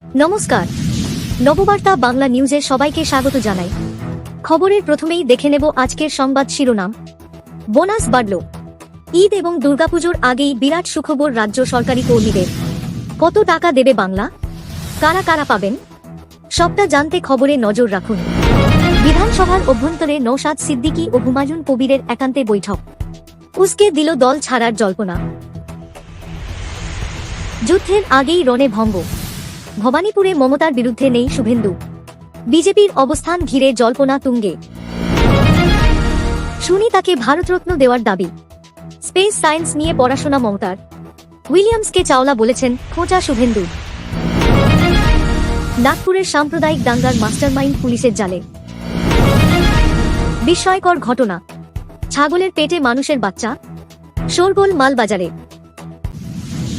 নমস্কার, নববার্তা বাংলা নিউজে সবাইকে স্বাগত জানাই। খবরের প্রথমেই দেখে নেব আজকের সংবাদ শিরোনাম। বোনাস বাড়ল। ঈদ এবং দুর্গাপুজোর আগেই বিরাট সুখবর রাজ্য সরকারি কর্মীদের। কত টাকা দেবে বাংলা, কারা কারা পাবেন, সবটা জানতে খবরে নজর রাখুন। বিধানসভার অভ্যন্তরে নওশাদ সিদ্দিকী ও হুমায়ুন কবিরের একান্তে বৈঠক। উস্কে দিল দল ছাড়ার জল্পনা। যুদ্ধের আগেই রণে ভঙ্গ। ভবানীপুরে মমতার বিরুদ্ধে নেই শুভেন্দু। বিজেপির অবস্থান ঘিরে জল্পনা তুঙ্গে। সুনিতাকে ভারতরত্ন দেওয়ার দাবি। স্পেস সায়েন্স নিয়ে পড়াশোনা মমতার। উইলিয়ামসকে চাওলা বলেছেন খোঁচা শুভেন্দু। নাগপুরের সাম্প্রদায়িক দাঙ্গার মাস্টারমাইন্ড পুলিশের জালে। বিস্ময়কর ঘটনা, ছাগলের পেটে মানুষের বাচ্চা। শোরগোল মালবাজারে।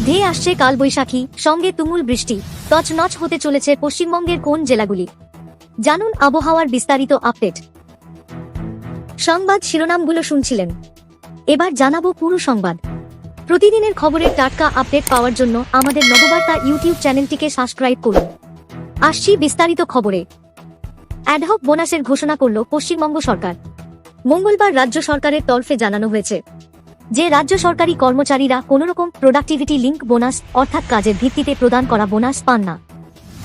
ধেয়ে আসছে কালবৈশাখী, সঙ্গে তুমুল বৃষ্টি। তছনছ হতে চলেছে পশ্চিমবঙ্গের কোন জেলাগুলি, জানুন আবহাওয়ার বিস্তারিত আপডেট। সংবাদ শিরোনামগুলো শুনছিলেন, এবার জানাবো পুরো সংবাদ। প্রতিদিনের খবরের টাটকা আপডেট পাওয়ার জন্য আমাদের নববার্তা ইউটিউব চ্যানেলটিকে সাবস্ক্রাইব করুন। আসছি বিস্তারিত খবরে। অ্যাডহক বোনাসের ঘোষণা করল পশ্চিমবঙ্গ সরকার। মঙ্গলবার রাজ্য সরকারের তরফে জানানো হয়েছে যে রাজ্য সরকারি কর্মচারীরা কোনোরকম প্রোডাক্টিভিটি লিঙ্ক বোনাস অর্থাৎ কাজের ভিত্তিতে প্রদান করা বোনাস পান না,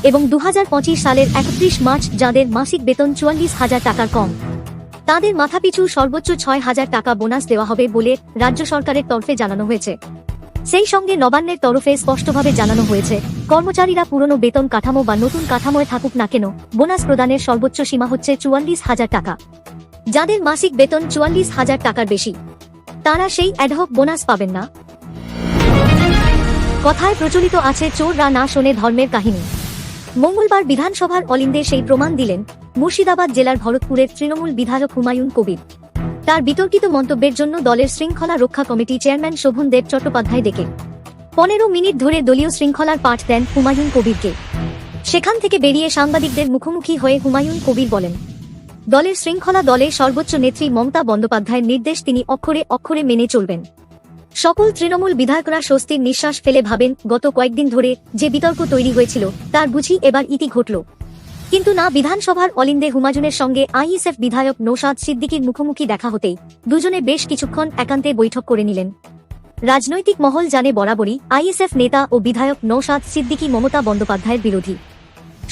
এবং 2025 সালের 31 মার্চ যাদের মাসিক বেতন 44,000 টাকার কম, তাদের মাথাপিছু সর্বোচ্চ 6,000 টাকা বোনাস দেওয়া হবে বলে রাজ্য সরকারের তরফে জানানো হয়েছে। সেই সঙ্গে নবান্নের তরফে স্পষ্টভাবে জানানো হয়েছে, কর্মচারীরা পুরনো বেতন কাঠামো বা নতুন কাঠামোয় থাকুক না কেন, বোনাস প্রদানের সর্বোচ্চ সীমা হচ্ছে 44,000 টাকা। যাদের মাসিক বেতন 44,000 টাকার বেশি, তারা সেই অ্যাডহক বোনাস পাবেন না। কথায় প্রচলিত আছে চোররা না শোনে ধর্মের কাহিনী। মঙ্গলবার বিধানসভার অলিন্দে সেই প্রমাণ দিলেন মুর্শিদাবাদ জেলার ভরতপুরের তৃণমূল বিধায়ক হুমায়ুন কবির। তার বিতর্কিত মন্তব্যের জন্য দলের শৃঙ্খলা রক্ষা কমিটি চেয়ারম্যান শোভন দেব চট্টোপাধ্যায় ডেকে 15 মিনিট ধরে দলীয় শৃঙ্খলার পাঠ দেন হুমায়ুন কবিরকে। সেখান থেকে বেরিয়ে সাংবাদিকদের মুখোমুখি হয়ে হুমায়ুন কবির বলেন, দলের শৃঙ্খলা দলে সর্বোচ্চ নেত্রী মমতা বন্দ্যোপাধ্যায়ের নির্দেশ তিনি অক্ষরে অক্ষরে মেনে চলবেন। সকল তৃণমূল বিধায়করা স্বস্তির নিঃশ্বাস ফেলে ভাবেন, গত কয়েকদিন ধরে যে বিতর্ক তৈরি হয়েছিল তার বুঝি এবার ইতি ঘটল। কিন্তু না, বিধানসভার অলিন্দে হুমায়ুনের সঙ্গে আইএসএফ বিধায়ক নওশাদ সিদ্দিকীর মুখোমুখি দেখা হতেই দুজনে বেশ কিছুক্ষণ একান্তে বৈঠক করে নিলেন। রাজনৈতিক মহল জানে বরাবরই আইএসএফ নেতা ও বিধায়ক নওশাদ সিদ্দিকী মমতা বন্দ্যোপাধ্যায়ের বিরোধী।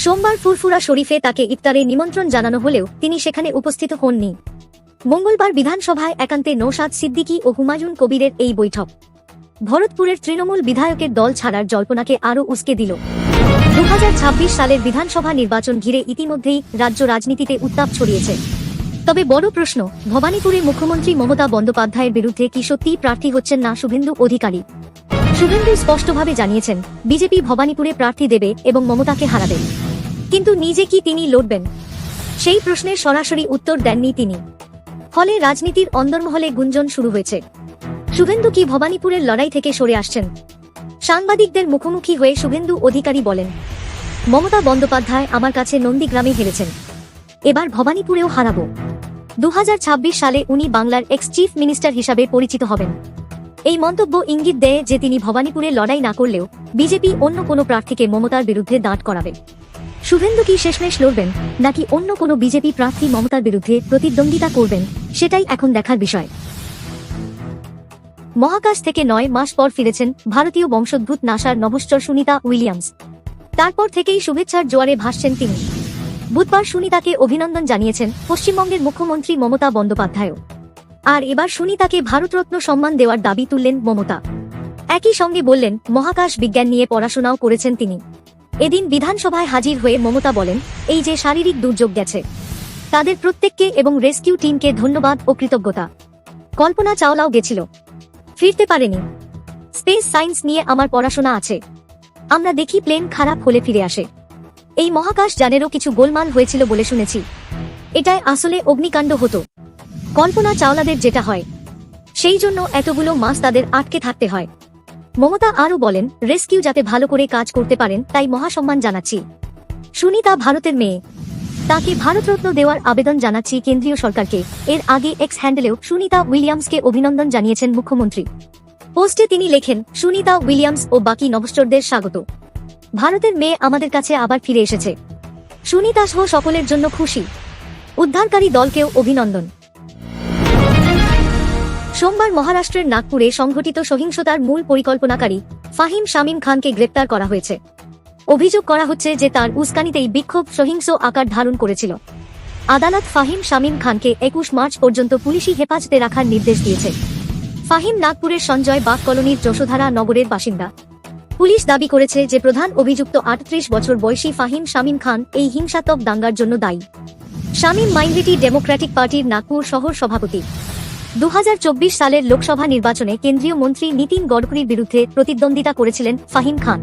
সোমবার ফুরফুরা শরীফে তাকে ইফতারে নিমন্ত্রণ জানানো হলেও তিনি সেখানে উপস্থিত হননি। মঙ্গলবার বিধানসভায় একান্তে নওশাদ সিদ্দিকী ও হুমায়ুন কবিরের এই বৈঠক ভরতপুরের তৃণমূল বিধায়কের দল ছাড়ার জল্পনাকে আরও উস্কে দিল। 2026 সালের বিধানসভা নির্বাচন ঘিরে ইতিমধ্যেই রাজ্য রাজনীতিতে উত্তাপ ছড়িয়েছে। তবে বড় প্রশ্ন, ভবানীপুরে মুখ্যমন্ত্রী মমতা বন্দ্যোপাধ্যায়ের বিরুদ্ধে কি সত্যিই প্রার্থী হচ্ছেন না শুভেন্দু অধিকারী। শুভেন্দু স্পষ্টভাবে জানিয়েছেন বিজেপি ভবানীপুরে প্রার্থী দেবে এবং মমতাকে হারাবে, কিন্তু নিজে কি তিনি লড়বেন, সেই প্রশ্নের সরাসরি উত্তর দেননি তিনি। ফলে রাজনীতির অন্দরমহলে গুঞ্জন শুরু হয়েছে, শুভেন্দু কি ভবানীপুরের লড়াই থেকে সরে আসছেন। সাংবাদিকদের মুখোমুখি হয়ে শুভেন্দু অধিকারী বলেন, মমতা বন্দ্যোপাধ্যায় আমার কাছে নন্দীগ্রামে হেরেছেন, এবার ভবানীপুরেও হারাবো। 2026 সালে উনি বাংলার এক্স চিফ মিনিস্টার হিসাবে পরিচিত হবেন। এই মন্তব্য ইঙ্গিত দেয় যে তিনি ভবানীপুরে লড়াই না করলেও বিজেপি অন্য কোনো প্রার্থীকে মমতার বিরুদ্ধে দাঁড় করাবে। শুভেন্দু কি শেষমেশ লড়বেন নাকি অন্য কোনো বিজেপি প্রার্থী মমতার বিরুদ্ধে প্রতিদ্বন্দ্বিতা করবেন, সেটাই এখন দেখার বিষয়। মহাকাশ থেকে 9 মাস পর ফিরেছেন ভারতীয় বংশোদ্ভূত নাসার নভশ্চর সুনিতা উইলিয়ামস। তারপর থেকেই শুভেচ্ছার জোয়ারে ভাসছেন তিনি। বুধবার সুনিতাকে অভিনন্দন জানিয়েছেন পশ্চিমবঙ্গের মুখ্যমন্ত্রী মমতা বন্দ্যোপাধ্যায়ও। আর এবার সুনিতাকে ভারতরত্ন সম্মান দেওয়ার দাবি তুললেন মমতা। একই সঙ্গে বললেন, মহাকাশ বিজ্ঞান নিয়ে পড়াশোনাও করেছেন তিনি। এদিন বিধানসভায় হাজির হয়ে মমতা বলেন, এই যে শারীরিক দুর্যোগ গেছে তাদের প্রত্যেককে এবং রেস্কিউ টিমকে ধন্যবাদ ও কৃতজ্ঞতা। কল্পনা চাওলাও গেছিল, ফিরতে পারেনি। স্পেস সায়েন্স নিয়ে আমার পড়াশোনা আছে, আমরা দেখি প্লেন খারাপ হলে ফিরে আসে। এই মহাকাশ যানেরও কিছু গোলমাল হয়েছিল বলে শুনেছি, এটাই আসলে অগ্নিকাণ্ড হতো। কল্পনা চাওলাদের যেটা হয়, সেই জন্য এতগুলো মাস তাদের আটকে থাকতে হয়। মমতা আরও বলেন, রেস্কিউ যাতে ভালো করে কাজ করতে পারেন তাই মহাসম্মান জানাচ্ছি। সুনিতা ভারতের মেয়ে, তাকে ভারতরত্ন দেওয়ার আবেদন জানাচ্ছি কেন্দ্রীয় সরকারকে। এর আগে এক্স হ্যান্ডেলেও সুনিতা উইলিয়ামসকে অভিনন্দন জানিয়েছেন মুখ্যমন্ত্রী। পোস্টে তিনি লেখেন, সুনিতা উইলিয়ামস ও বাকি নভশ্চরদের স্বাগত। ভারতের মেয়ে আমাদের কাছে আবার ফিরে এসেছে। সুনিতা সহ সকলের জন্য খুশি। উদ্ধারকারী দলকেও অভিনন্দন। সোমবার মহারাষ্ট্রের নাগপুরে সংঘটিত সহিংসতার মূল পরিকল্পনাকারী ফাহিম শামীম খানকে গ্রেপ্তার করা হয়েছে। অভিযোগ করা হচ্ছে যে তার উস্কানিতেই বিক্ষোভ সহিংস আকার ধারণ করেছিল। আদালত ফাহিম শামীম খানকে 21 মার্চ পর্যন্ত পুলিশি হেফাজতে রাখার নির্দেশ দিয়েছে। ফাহিম নাগপুরের সঞ্জয় বাগ কলোনির যশোধারা নগরের বাসিন্দা। পুলিশ দাবি করেছে যে প্রধান অভিযুক্ত 38 বছর বয়সী ফাহিম শামীম খান এই হিংসাত্মক দাঙ্গার জন্য দায়ী। শামীম মাইনরিটি ডেমোক্র্যাটিক পার্টির নাগপুর শহর সভাপতি। 2024 সালের লোকসভা নির্বাচনে কেন্দ্রীয় মন্ত্রী নীতিন গডকরির বিরুদ্ধে প্রতিদ্বন্দ্বিতা করেছিলেন ফাহিম খান।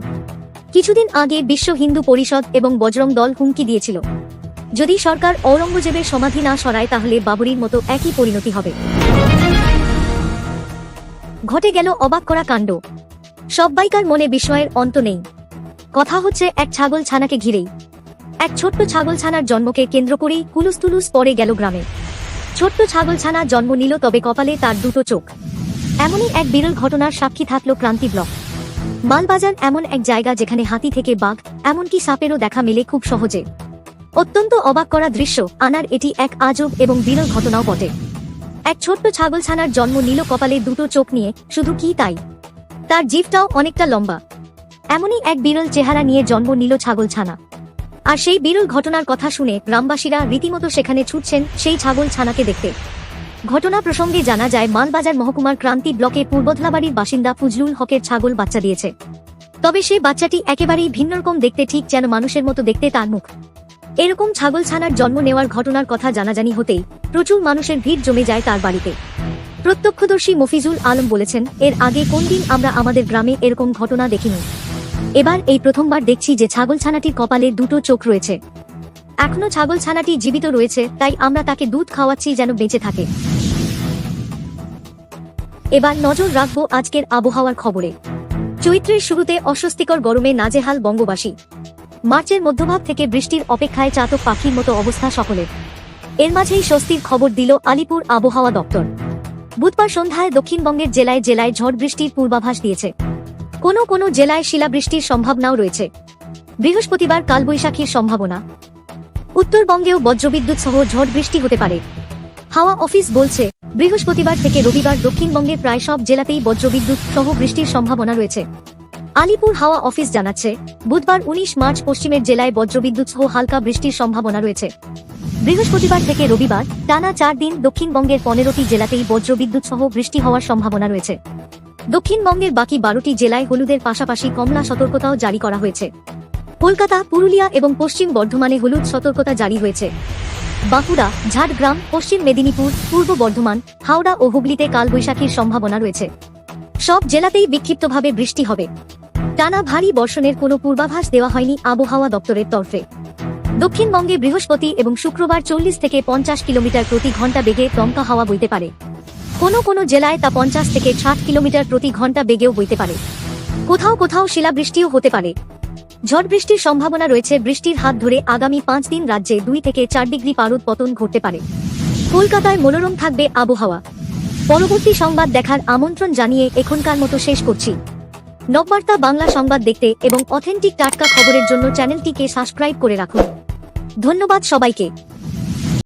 কিছুদিন আগে বিশ্ব হিন্দু পরিষদ এবং বজরং দল হুমকি দিয়েছিল, যদি সরকার ঔরঙ্গজেবের সমাধি না সরায় তাহলে বাবরির মতো একই পরিণতি হবে। ঘটে গেল অবাক করা কাণ্ড। সব্বাইকার মনে বিস্ময়ের অন্ত নেই। কথা হচ্ছে এক ছাগল ছানাকে ঘিরেই। এক ছোট্ট ছাগল ছানার জন্মকে কেন্দ্র করেই কুলুস পড়ে গেল গ্রামে। ছোট্ট ছাগল ছানা জন্ম নিল, তবে কপালে তার দুটো চোখ। এমনই এক বিরল ঘটনার সাক্ষী থাকল ক্রান্তি ব্লক। মালবাজার এমন এক জায়গা যেখানে হাতি থেকে বাঘ এমনকি সাপেরও দেখা মেলে খুব সহজে। অত্যন্ত অবাক করা দৃশ্য আনার এটি এক আজব এবং বিরল ঘটনাও বটে। এক ছোট্ট ছাগল ছানার জন্ম নিল কপালে দুটো চোখ নিয়ে, শুধু কি তাই, তার জিভটাও অনেকটা লম্বা। এমনই এক বিরল চেহারা নিয়ে জন্ম নিল ছাগল ছানা। আর সেই বিরল ঘটনার কথা শুনে গ্রামবাসীরা রীতিমতো সেখানে ছুটছেন সেই ছাগল ছানাকে দেখতে। ঘটনা প্রসঙ্গে জানা যায়, মালবাজার মহকুমার ক্রান্তি ব্লকে পূর্বধলাবাড়ির বাসিন্দা ফজলুল হকের ছাগল বাচ্চা দিয়েছে। তবে সেই বাচ্চাটি একেবারেই ভিন্নরকম দেখতে, ঠিক যেন মানুষের মতো দেখতে তার মুখ। এরকম ছাগল ছানার জন্ম নেওয়ার ঘটনার কথা জানাজানি হতেই প্রচুর মানুষের ভিড় জমে যায় তার বাড়িতে। প্রত্যক্ষদর্শী মফিজুল আলম বলেছেন, এর আগে কোনদিন আমরা আমাদের গ্রামে এরকম ঘটনা দেখিনি। এবার এই প্রথমবার দেখছি যে ছাগল ছানাটির কপালে দুটো চোখ রয়েছে। এখনো ছাগল ছানাটি জীবিত রয়েছে, তাই আমরা তাকে দুধ খাওয়াচ্ছি যেন বেঁচে থাকে। এবার নজর রাখবো আজকের আবহাওয়ার খবরে। চৈত্রের শুরুতে অস্বস্তিকর গরমে নাজেহাল বঙ্গবাসী। মার্চের মধ্যভাগ থেকে বৃষ্টির অপেক্ষায় চাতক পাখির মতো অবস্থা সকলের। এর মাঝেই স্বস্তির খবর দিল আলিপুর আবহাওয়া দপ্তর। বুধবার সন্ধ্যায় দক্ষিণবঙ্গের জেলায় জেলায় ঝড় বৃষ্টির পূর্বাভাস দিয়েছে। কোনো কোনো জেলায় শিলাবৃষ্টির সম্ভাবনাও রয়েছে। বৃহস্পতিবার কালবৈশাখীর সম্ভাবনা। উত্তরবঙ্গেও বজ্রবিদ্যুৎ সহ ঝড় বৃষ্টি হতে পারে। হাওয়া অফিস বলছে, বৃহস্পতিবার থেকে রবিবার দক্ষিণবঙ্গের প্রায় সব জেলাতেই বজ্রবিদ্যুৎ সহ বৃষ্টির সম্ভাবনা রয়েছে। আলিপুর হাওয়া অফিস জানাচ্ছে, বুধবার 19 মার্চ পশ্চিমের জেলায় বজ্রবিদ্যুৎ সহ হালকা বৃষ্টির সম্ভাবনা রয়েছে। বৃহস্পতিবার থেকে রবিবার টানা 4 দিন দক্ষিণবঙ্গের 15টি জেলাতেই বজ্রবিদ্যুৎ সহ বৃষ্টি হওয়ার সম্ভাবনা রয়েছে। দক্ষিণবঙ্গের বাকি 12টি জেলায় হলুদের পাশাপাশি কমলা সতর্কতাও জারি করা হয়েছে। কলকাতা, পুরুলিয়া এবং পশ্চিম বর্ধমানে হলুদ সতর্কতা জারি হয়েছে। বাঁকুড়া, ঝাড়গ্রাম, পশ্চিম মেদিনীপুর, পূর্ব বর্ধমান, হাওড়া ও হুগলিতে কালবৈশাখীর সম্ভাবনা রয়েছে। সব জেলাতেই বিক্ষিপ্তভাবে বৃষ্টি হবে। টানা ভারী বর্ষণের কোনো পূর্বাভাস দেওয়া হয়নি আবহাওয়া দপ্তরের তরফে। দক্ষিণবঙ্গে বৃহস্পতি এবং শুক্রবার 40 থেকে 50 কিলোমিটার প্রতি ঘন্টা বেগে দমকা হাওয়া বইতে পারে। কোনো কোনো জেলায় তা 50 থেকে 60 কিলোমিটার প্রতি ঘন্টা বেগেও বইতে পারে। কোথাও কোথাও শিলাবৃষ্টিও হতে পারে। ঝড় বৃষ্টির সম্ভাবনা রয়েছে। বৃষ্টির হাত ধরে আগামী 5 দিন রাজ্যে 2 থেকে 4 ডিগ্রি পারদ পতন ঘটতে পারে। কলকাতায় মনোরম থাকবে আবহাওয়া। পরবর্তী সংবাদ দেখার আমন্ত্রণ জানিয়ে এখনকার মতো শেষ করছি। নববার্তা বাংলা সংবাদ দেখতে এবং অথেন্টিক টাটকা খবরের জন্য চ্যানেলটিকে সাবস্ক্রাইব করে রাখুন। ধন্যবাদ সবাইকে।